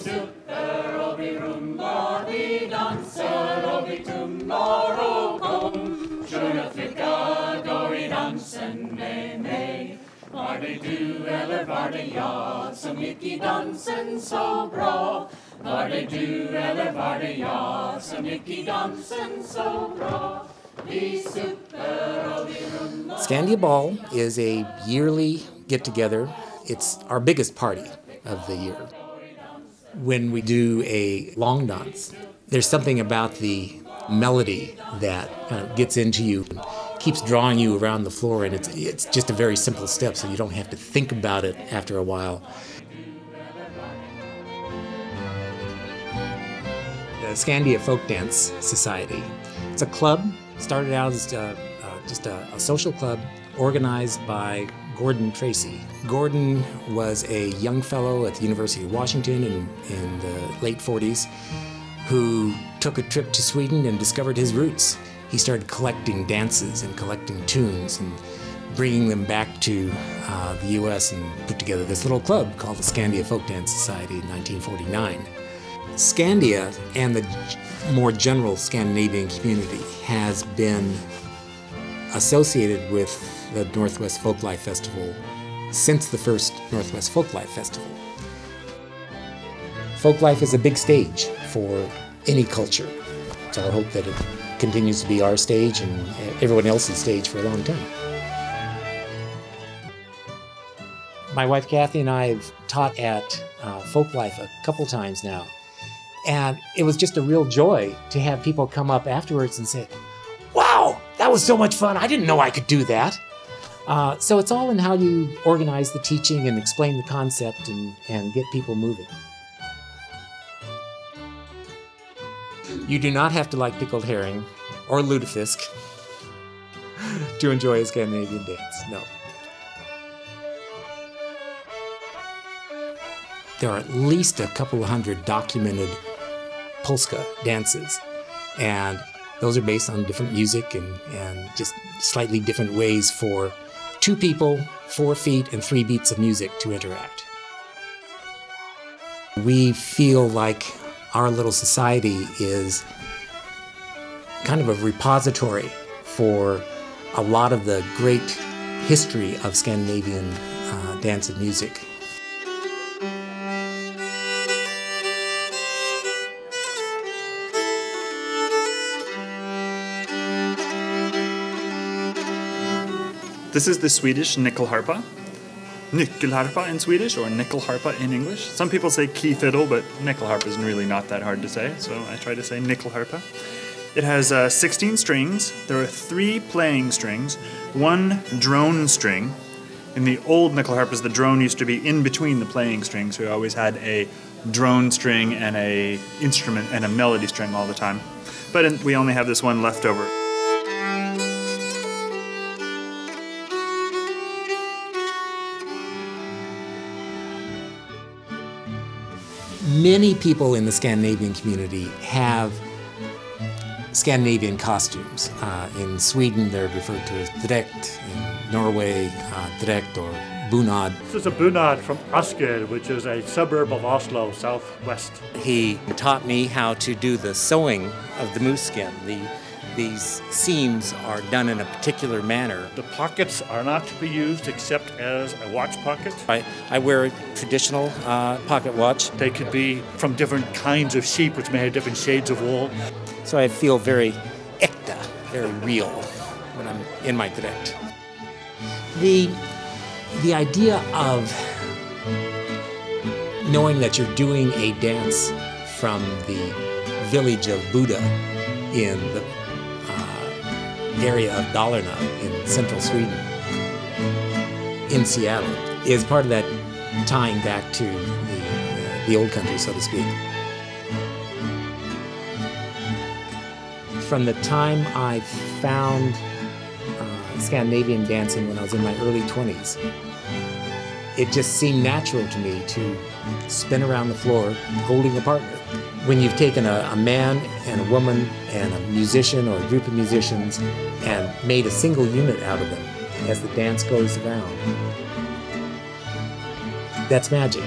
supper och vi rumbar, vi dansar och vi tummar och kom. Sköna flicka, gå i dansen med mig. Var det du eller var det jag som gick i dansen så bra? Var det du eller var det jag som gick i dansen så bra? Vi supper och vi rumbar. Skandia Ball is a yearly get-together. It's our biggest party of the year. When we do a long dance, there's something about the melody that kind of gets into you, keeps drawing you around the floor, and it's just a very simple step, so you don't have to think about it after a while. The Skandia Folk Dance Society. It's a club, started out as just a social club organized by Gordon Tracy. Gordon was a young fellow at the University of Washington in the late 40s who took a trip to Sweden and discovered his roots. He started collecting dances and collecting tunes and bringing them back to the U.S. and put together this little club called the Skandia Folk Dance Society in 1949. Skandia and the more general Scandinavian community has been associated with the Northwest Folklife Festival since the first Northwest Folklife Festival. Folklife is a big stage for any culture. It's our hope that it continues to be our stage and everyone else's stage for a long time. My wife Kathy and I have taught at Folklife a couple times now, and it was just a real joy to have people come up afterwards and say, "Wow, that was so much fun. I didn't know I could do that." So it's all in how you organize the teaching and explain the concept and get people moving. You do not have to like pickled herring or lutefisk to enjoy a Scandinavian dance, no. There are at least a couple hundred documented polska dances, and those are based on different music and just slightly different ways for 2 people, 4 feet, and 3 beats of music to interact. We feel like our little society is kind of a repository for a lot of the great history of Scandinavian dance and music. This is the Swedish nyckelharpa. Nyckelharpa in Swedish, or nyckelharpa in English. Some people say key fiddle, but nyckelharpa is really not that hard to say, so I try to say nyckelharpa. It has 16 strings. There are 3 playing strings, 1 drone string. In the old nyckelharpas, the drone used to be in between the playing strings, so we always had a drone string and a instrument and a melody string all the time. But we only have this one left over. Many people in the Scandinavian community have Scandinavian costumes. In Sweden, they're referred to as dräkt. In Norway, dräkt or bunad. This is a bunad from Asker, which is a suburb of Oslo, southwest. He taught me how to do the sewing of the moose skin. These seams are done in a particular manner. The pockets are not to be used except as a watch pocket. I wear a traditional pocket watch. They could be from different kinds of sheep, which may have different shades of wool. So I feel very äkta, very real when I'm in my dräkt. The idea of knowing that you're doing a dance from the village of Buda in the area of Dalarna in central Sweden, in Seattle, is part of that tying back to the old country, so to speak. From the time I found Scandinavian dancing when I was in my early 20s, it just seemed natural to me to spin around the floor holding a partner. When you've taken a man and a woman and a musician or a group of musicians and made a single unit out of them as the dance goes around, that's magic.